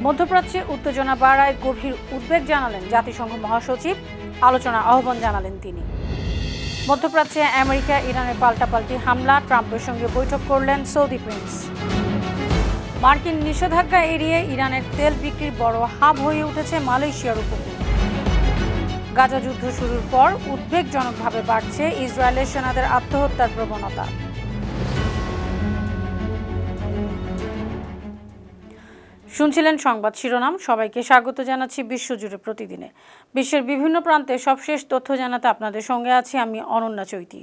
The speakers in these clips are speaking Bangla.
মধ্যপ্রাচ্যে উত্তেজনা বাড়ায় গভীর উদ্বেগ জানালেন জাতিসংঘ মহাসচিব। আলোচনার আহ্বান জানালেন তিনি। মধ্যপ্রাচ্যে আমেরিকা ইরানের পাল্টাপাল্টি হামলা, ট্রাম্পের সঙ্গে বৈঠক করলেন সৌদি প্রিন্স। মার্কিন নিষেধাজ্ঞা এড়িয়ে ইরানের তেল বিক্রির বড় হাব হয়ে উঠেছে মালয়েশিয়ার উপকূল। গাজা যুদ্ধ শুরুর পর উদ্বেগজনকভাবে বাড়ছে ইসরায়েলের সেনাদের আত্মহত্যার প্রবণতা। শুনছিলেন সংবাদ শিরোনাম। সবাইকে স্বাগত জানাচ্ছি বিশ্বজুড়ে প্রতিদিনে বিশ্বের বিভিন্ন প্রান্তে সবশেষ তথ্য জানাতে আপনাদের সঙ্গে আছি আমি অনন্যা চৈতি।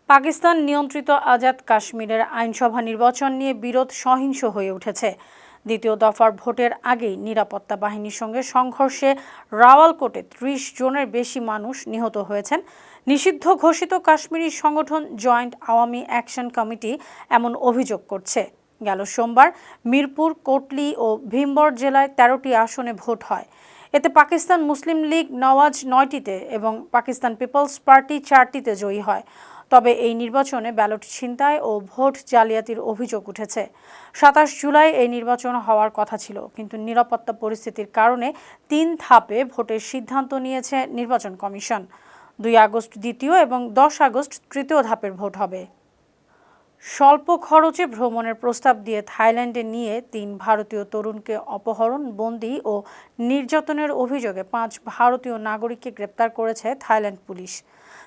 পাকিস্তান নিয়ন্ত্রিত আজাদ কাশ্মীরের আইনসভা নির্বাচন নিয়ে বিরোধ সহিংস হয়ে উঠেছে। দ্বিতীয় দফার ভোটের আগেই নিরাপত্তা বাহিনীর সঙ্গে সংঘর্ষে রাওয়ালকোটে ৩০ জনের বেশি মানুষ নিহত হয়েছেন। নিষিদ্ধ ঘোষিত কাশ্মীরি সংগঠন জয়েন্ট আওয়ামী অ্যাকশন কমিটি এমন অভিযোগ করছে। গেল সোমবার মিরপুর, কোটলি ও ভীমবর জেলায় ১৩টি আসনে ভোট হয়। এতে পাকিস্তান মুসলিম লীগ নওয়াজ ৯টিতে এবং পাকিস্তান পিপলস পার্টি ৪টিতে জয়ী হয়। তবে এই নির্বাচনে ব্যালট ছিনতাই ও ভোট জালিয়াতির অভিযোগ উঠেছে। ২৭ জুলাই এই নির্বাচন হওয়ার কথা ছিল, কিন্তু নিরাপত্তা পরিস্থিতির কারণে ৩ ধাপে ভোটের সিদ্ধান্ত নিয়েছে নির্বাচন কমিশন। ২ আগস্ট দ্বিতীয় এবং ১০ আগস্ট তৃতীয় ধাপের ভোট হবে। স্বল্প খরচে ভ্রমণের প্রস্তাব দিয়ে থাইল্যান্ডে নিয়ে ৩ ভারতীয় তরুণকে অপহরণ, বন্দী ও নির্যাতনের অভিযোগে ৫ ভারতীয় নাগরিককে গ্রেপ্তার করেছে থাইল্যান্ড পুলিশ।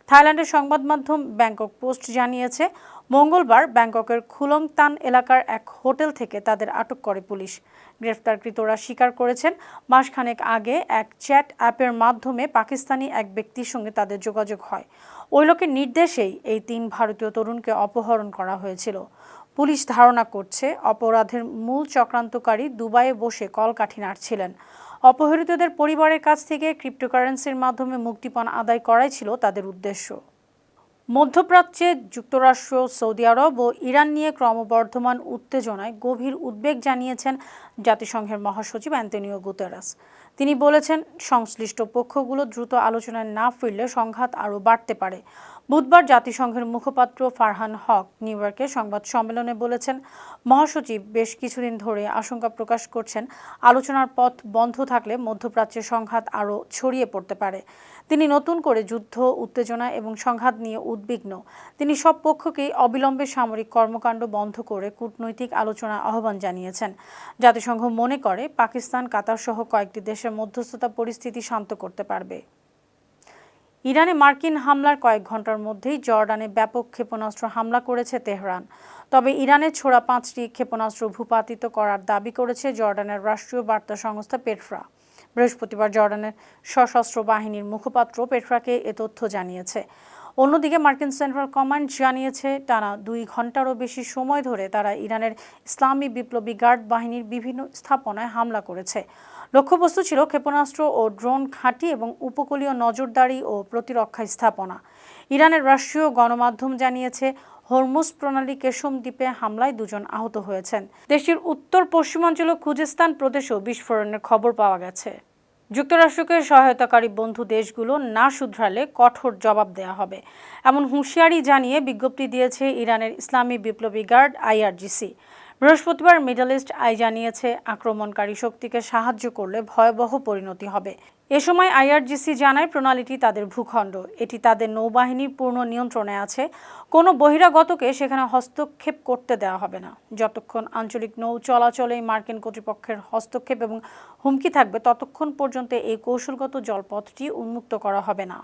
থাইল্যান্ডের সংবাদ মাধ্যম ব্যাংকক পোস্ট জানিয়েছে, মঙ্গলবার ব্যাংককের খুলংতান এলাকার এক হোটেল থেকে তাদের আটক করে পুলিশ। গ্রেফতারকৃতরা স্বীকার করেছেন, মাসখানেক আগে এক চ্যাট অ্যাপের মাধ্যমে পাকিস্তানি এক ব্যক্তির সঙ্গে তাদের যোগাযোগ হয়। ওই লোকের নির্দেশেই এই ৩ ভারতীয় তরুণকে অপহরণ করা হয়েছিল। পুলিশ ধারণা করছে অপরাধের মূল চক্রান্তকারী দুবাইয়ে বসে কলকাঠি নাড়ছিলেন। অপহৃতদের পরিবারের কাছ থেকে ক্রিপ্টোকারেন্সির মাধ্যমে মুক্তিপণ আদায় করাই ছিল তাদের উদ্দেশ্য। মধ্যপ্রাচ্যে যুক্তরাষ্ট্র, সৌদি আরব ও ইরান নিয়ে ক্রমবর্ধমান উত্তেজনায় গভীর উদ্বেগ জানিয়েছেন জাতিসংঘের মহাসচিব অ্যান্তোনিও গুতেরেস। তিনি বলেছেন, সংশ্লিষ্ট পক্ষগুলো দ্রুত আলোচনায় না ফিরলে সংঘাত আরও বাড়তে পারে। বুধবার জাতিসংঘের মুখপাত্র ফারহান হক নিউ ইয়র্কে সংবাদ সম্মেলনে বলেছেন, মহাসচিব বেশ কিছুদিন ধরে আশঙ্কা প্রকাশ করছেন আলোচনার পথ বন্ধ থাকলে মধ্যপ্রাচ্যের সংঘাত আরও ছড়িয়ে পড়তে পারে। তিনি নতুন করে যুদ্ধ, উত্তেজনা এবং সংঘাত নিয়ে উদ্বিগ্ন। তিনি সব পক্ষকেই অবিলম্বে সামরিক কর্মকাণ্ড বন্ধ করে কূটনৈতিক আলোচনার আহ্বান জানিয়েছেন। জাতিসংঘ মনে করে পাকিস্তান, কাতার সহ কয়েকটি দেশের মধ্যস্থতা পরিস্থিতি শান্ত করতে পারবে। ইরানে মার্কিন হামলার কয়েক ঘন্টার মধ্যেই জর্ডানে ব্যাপক ক্ষেপণাস্ত্র হামলা করেছে তেহরান। তবে ইরানের ছোড়া ৫টি ক্ষেপণাস্ত্র ভূপাতিত করার দাবি করেছে জর্ডানের রাষ্ট্রীয় বার্তা সংস্থা পেট্রা। বৃহস্পতিবার জর্ডানের সশস্ত্র বাহিনীর মুখপাত্র পেট্রাকে এ তথ্য জানিয়েছে। অন্যদিকে মার্কিন সেন্ট্রাল কমান্ড জানিয়েছে, টানা ২ ঘন্টারও বেশি সময় ধরে তারা ইরানের ইসলামী বিপ্লবী গার্ড বাহিনীর বিভিন্ন স্থাপনায় হামলা করেছে। লক্ষ্যবস্তু ছিল ক্ষেপণাস্ত্র ও ড্রোন ঘাঁটি এবং উপকূলীয় নজরদারি ও প্রতিরক্ষা স্থাপনা। ইরানের রাষ্ট্রীয় গণমাধ্যম জানিয়েছে, হরমুজ প্রণালী কেশম দ্বীপে হামলায় ২ জন আহত হয়েছেন। দেশটির উত্তর পশ্চিমাঞ্চলীয় খুজেস্তান প্রদেশেও বিস্ফোরণের খবর পাওয়া গেছে। যুক্তরাষ্ট্রকে সহায়তাকারী বন্ধু দেশগুলো না শুধরালে কঠোর জবাব দেওয়া হবে, এমন হুঁশিয়ারি জানিয়ে বিজ্ঞপ্তি দিয়েছে ইরানের ইসলামী বিপ্লবী গার্ড IRGC। বৃহস্পতিবার মিডল ইস্ট আই জানিয়েছে, আক্রমণকারী শক্তিকে সাহায্য করলে ভয়াবহ পরিণতি হবে। এ সময় IRGC জানায়, প্রণালীটি তাদের ভূখণ্ড, এটি তাদের নৌবাহিনীর পূর্ণ নিয়ন্ত্রণে আছে। কোনো বহিরাগতকে সেখানে হস্তক্ষেপ করতে দেওয়া হবে না। যতক্ষণ আঞ্চলিক নৌ চলাচলে মার্কিন কর্তৃপক্ষের হস্তক্ষেপ এবং হুমকি থাকবে, ততক্ষণ পর্যন্ত এই কৌশলগত জলপথটি উন্মুক্ত করা হবে না।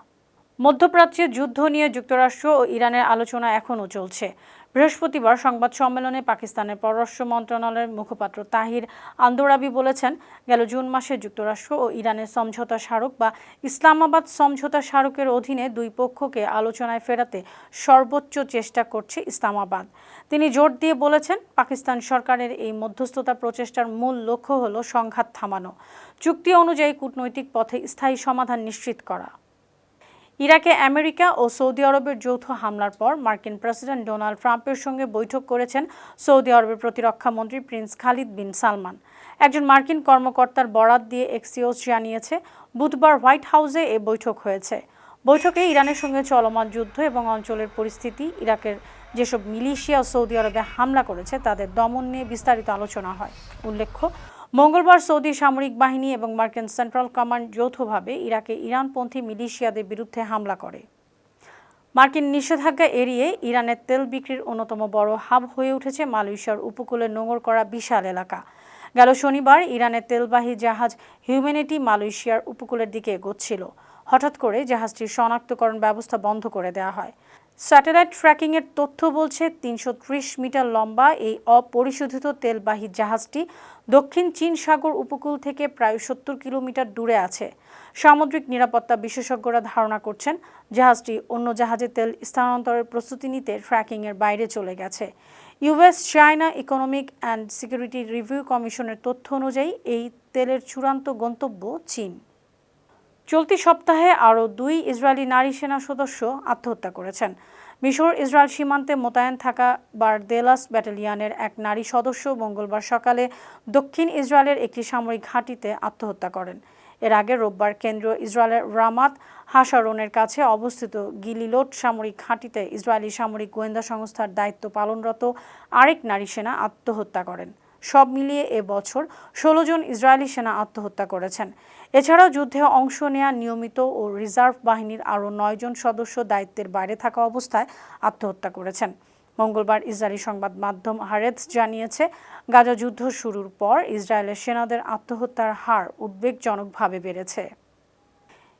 মধ্যপ্রাচ্যে যুদ্ধ নিয়ে যুক্তরাষ্ট্র ও ইরানের আলোচনা এখনও চলছে। বৃহস্পতিবার সংবাদ সম্মেলনে পাকিস্তানের পররাষ্ট্র মন্ত্রণালয়ের মুখপাত্র তাহির আন্দোরাবি বলেছেন, গেল জুন মাসে যুক্তরাষ্ট্র ও ইরানের সমঝোতা স্মারক বা ইসলামাবাদ সমঝোতা স্মারকের অধীনে ২ পক্ষকে আলোচনায় ফেরাতে সর্বোচ্চ চেষ্টা করছে ইসলামাবাদ। তিনি জোর দিয়ে বলেছেন, পাকিস্তান সরকারের এই মধ্যস্থতা প্রচেষ্টার মূল লক্ষ্য হল সংঘাত থামানো, চুক্তি অনুযায়ী কূটনৈতিক পথে স্থায়ী সমাধান নিশ্চিত করা। ইরাকে আমেরিকা ও সৌদি আরবের যৌথ হামলার পর মার্কিন প্রেসিডেন্ট ডোনাল্ড ট্রাম্পের সঙ্গে বৈঠক করেছেন সৌদি আরবের প্রতিরক্ষা মন্ত্রী প্রিন্স খালিদ বিন সালমান। একজন মার্কিন কর্মকর্তার বরাত দিয়ে এক্সিওস জানিয়েছে, বুধবার হোয়াইট হাউসে এ বৈঠক হয়েছে। বৈঠকে ইরানের সঙ্গে চলমান যুদ্ধ এবং অঞ্চলের পরিস্থিতি, ইরাকের যেসব মিলিশিয়া সৌদি আরবে হামলা করেছে তাদের দমন নিয়ে বিস্তারিত আলোচনা হয়। উল্লেখ্য, মঙ্গলবার সৌদি সামরিক বাহিনী এবং মার্কিন সেন্ট্রাল কমান্ড যৌথভাবে ইরাকে ইরানপন্থী মিলিশিয়াদের বিরুদ্ধে হামলা করে। মার্কিন নিষেধাজ্ঞা এড়িয়ে ইরানের তেল বিক্রির অন্যতম বড় হাব হয়ে উঠেছে মালয়েশিয়ার উপকূলে নোঙর করা বিশাল এলাকা। গেল শনিবার ইরানের তেলবাহী জাহাজ হিউম্যানিটি মালয়েশিয়ার উপকূলের দিকে এগোচ্ছিল। হঠাৎ করে জাহাজটির শনাক্তকরণ ব্যবস্থা বন্ধ করে দেওয়া হয়। স্যাটেলাইট ট্র্যাকিংয়ের তথ্য বলছে ৩৩০ মিটার লম্বা এই অপরিশোধিত তেলবাহী জাহাজটি দক্ষিণ চীন সাগর উপকূল থেকে প্রায় ৭০ কিলোমিটার দূরে আছে। সামুদ্রিক নিরাপত্তা বিশেষজ্ঞরা ধারণা করছেন জাহাজটি অন্য জাহাজে তেল স্থানান্তরের প্রস্তুতি নিতে ট্র্যাকিংয়ের বাইরে চলে গেছে। US China economic and security review কমিশনের তথ্য অনুযায়ী এই তেলের চূড়ান্ত গন্তব্য চীন। চলতি সপ্তাহে আরও ২ ইসরায়েলি নারী সেনা সদস্য আত্মহত্যা করেছেন। মিশর ইসরায়েল সীমান্তে মোতায়েন থাকা বারদেলাস ব্যাটালিয়নের এক নারী সদস্য মঙ্গলবার সকালে দক্ষিণ ইসরায়েলের একটি সামরিক ঘাঁটিতে আত্মহত্যা করেন। এর আগে রোববার কেন্দ্রীয় ইসরায়েলের রামাত হাশারনের কাছে অবস্থিত গিলিলোট সামরিক ঘাঁটিতে ইসরায়েলি সামরিক গোয়েন্দা সংস্থার দায়িত্ব পালনরত আরেক নারী সেনা আত্মহত্যা করেন। সব মিলিয়ে এবছর ১৬ জন ইসরায়েলি সেনা আত্মহত্যা করেছেন। এছাড়াও যুদ্ধে অংশ নেয়া নিয়মিত ও রিজার্ভ বাহিনীর আরও ৯ জন সদস্য দায়িত্বের বাইরে থাকা অবস্থায় আত্মহত্যা করেছেন। মঙ্গলবার ইসরায়েলি সংবাদ মাধ্যম হারেতস জানিয়েছে, গাজা যুদ্ধ শুরুর পর ইসরায়েলের সেনাদের আত্মহত্যার হার উদ্বেগজনকভাবে বেড়েছে।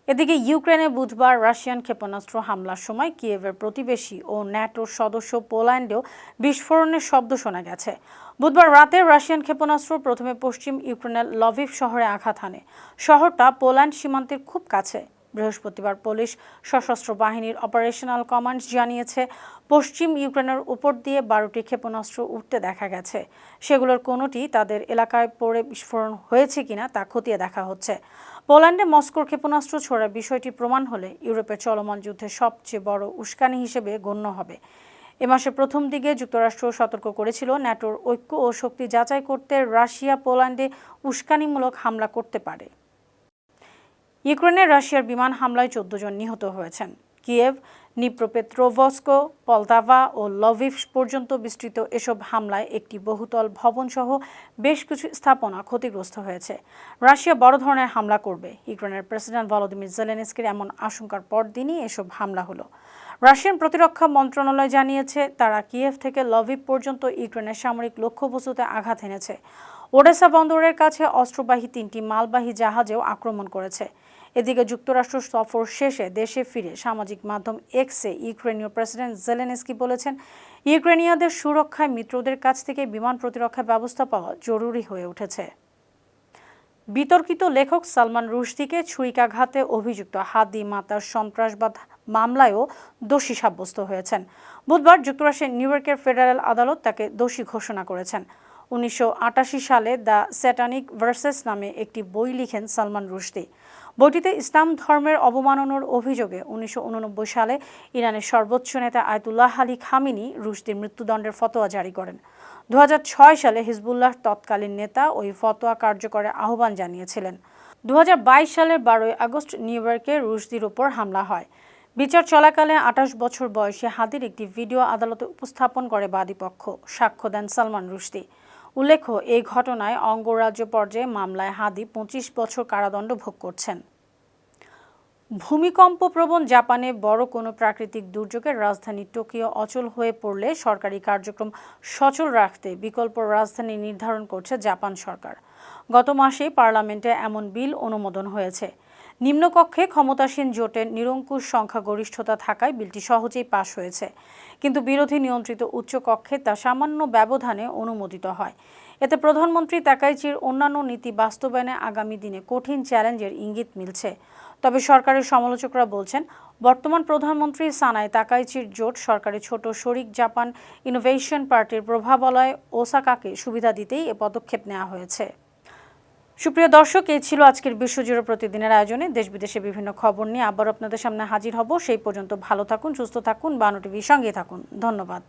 এদিকে ইউক্রেনে বুধবার রাশিয়ান ক্ষেপণাস্ত্র হামলার সময় কিয়েভের প্রতিবেশী ও ন্যাটোর সদস্য পোল্যান্ডেও বিস্ফোরণের শব্দ শোনা গেছে। বুধবার রাতে রাশিয়ান ক্ষেপণাস্ত্র প্রথমে পশ্চিম ইউক্রেনের লভিভ শহরে আঘাত হানে। শহরটা পোল্যান্ড সীমান্তের খুব কাছে। বৃহস্পতিবার পুলিশ সশস্ত্র বাহিনীর অপারেশনাল কমান্ড জানিয়েছে, পশ্চিম ইউক্রেনের উপর দিয়ে ১২টি ক্ষেপণাস্ত্র উঠতে দেখা গেছে। সেগুলোর কোনোটি তাদের এলাকায় পড়ে বিস্ফোরণ হয়েছে কিনা তা খতিয়ে দেখা হচ্ছে। পোল্যান্ডে মস্কোর ক্ষেপণাস্ত্র ছোড়ার বিষয়টি প্রমাণ হলে ইউরোপের চলমান যুদ্ধের সবচেয়ে বড় উস্কানি হিসেবে গণ্য হবে। এ মাসের প্রথম দিকে যুক্তরাষ্ট্র সতর্ক করেছিল, ন্যাটোর ঐক্য ও শক্তি যাচাই করতে রাশিয়া পোল্যান্ডে উস্কানিমূলক হামলা করতে পারে। ইউক্রেনে রাশিয়ার বিমান হামলায় ১৪ জন নিহত হয়েছেন। কিয়েভ, নিপ্রোপেট্রোভস্ক, পলতাভা ও লভিভ পর্যন্ত বিস্তৃত এসব হামলায় একটি বহুতল ভবনসহ বেশ কিছু স্থাপনা ক্ষতিগ্রস্ত হয়েছে। রাশিয়া বড় ধরনের হামলা করবে। ইউক্রেনের প্রেসিডেন্ট ভলোদিমির জেলেনস্কির এমন আশঙ্কার পরদিনই এসব হামলা হলো। রাশিয়ান প্রতিরক্ষা মন্ত্রণালয় জানিয়েছে, তারা কিয়েভ থেকে লভিভ পর্যন্ত ইউক্রেনের সামরিক লক্ষ্যবস্তুতে আঘাত এনেছে। ওডেসা বন্দরের কাছে অস্ত্রবাহী ৩টি মালবাহী জাহাজেও আক্রমণ করেছে। এদিকে যুক্তরাষ্ট্র সফর শেষে দেশে ফিরে সামাজিক মাধ্যম এক্সে ইউক্রেনীয় প্রেসিডেন্ট জেলেনস্কি বলেছেন, ইউক্রেনীয়দের সুরক্ষায় মিত্রদের কাছ থেকে বিমান প্রতিরক্ষা ব্যবস্থা পাওয়া জরুরি হয়ে উঠেছে। বিতর্কিত লেখক সালমান রুশদিকে ছুরিকাঘাতে অভিযুক্ত হাদি মাতার সন্ত্রাসবাদ মামলায়ও দোষী সাব্যস্ত হয়েছেন। বুধবার যুক্তরাষ্ট্রের নিউ ইয়র্কের ফেডারেল আদালত তাকে দোষী ঘোষণা করেছেন। ১৯৮৮ সালে দ্য স্যাটানিক ভার্সেস নামে একটি বই লিখেন সালমান রুশদি। বইটিতে ইসলাম ধর্মের অবমাননার অভিযোগে ১৯৮৯ সালে ইরানের সর্বোচ্চ নেতা আয়াতুল্লাহ আলী খামেনি রুশদির মৃত্যুদণ্ডের ফতোয়া জারি করেন। ২০০৬ সালে হিজবুল্লাহর তৎকালীন নেতা ওই ফতোয়া কার্যকরের আহ্বান জানিয়েছিলেন। ২০২২ সালের ১২ই আগস্ট নিউ ইয়র্কে রুশদির ওপর হামলা হয়। বিচার চলাকালে ২৮ বছর বয়সী হাদির একটি ভিডিও আদালতে উপস্থাপন করে বাদীপক্ষ। সাক্ষ্য দেন সালমান রুশদি। উল্লেখ্য, এই ঘটনায় অঙ্গরাজ্য পর্যায়ে মামলায় হাদি ২৫ বছর কারাদণ্ড ভোগ করছেন। ভূমিকম্পপ্রবণ জাপানে বড় কোনো প্রাকৃতিক দুর্যোগের রাজধানী টোকিও অচল হয়ে পড়লে সরকারি কার্যক্রম সচল রাখতে বিকল্প রাজধানী নির্ধারণ করছে জাপান সরকার। গত মাসে পার্লামেন্টে এমন বিল অনুমোদন হয়েছে। নিম্নকক্ষে ক্ষমতাসীন জোটের নিরঙ্কুশ সংখ্যাগরিষ্ঠতা থাকায় বিলটি সহজেই পাশ হয়েছে, কিন্তু বিরোধী নিয়ন্ত্রিত উচ্চকক্ষে তা সামান্য ব্যবধানে অনুমোদিত হয়। এতে প্রধানমন্ত্রী তাকাইচির অন্যান্য নীতি বাস্তবায়নে আগামী দিনে কঠিন চ্যালেঞ্জের ইঙ্গিত মিলছে। তবে সরকারের সমালোচকরা বলছেন, বর্তমান প্রধানমন্ত্রী সানাই তাকাইচির জোট সরকারের ছোট শরিক জাপান ইনোভেশন পার্টির প্রভাবলয় ওসাকাকে সুবিধা দিতেই এ পদক্ষেপ নেওয়া হয়েছে। সুপ্রিয় দর্শক, এই ছিল আজকের বিশ্বজুড়ে প্রতিদিনের আয়োজনে। দেশ বিদেশে বিভিন্ন খবর নিয়ে আবার আপনাদের সামনে হাজির হব। সেই পর্যন্ত ভালো থাকুন, সুস্থ থাকুন, বানু টিভির সঙ্গে থাকুন। ধন্যবাদ।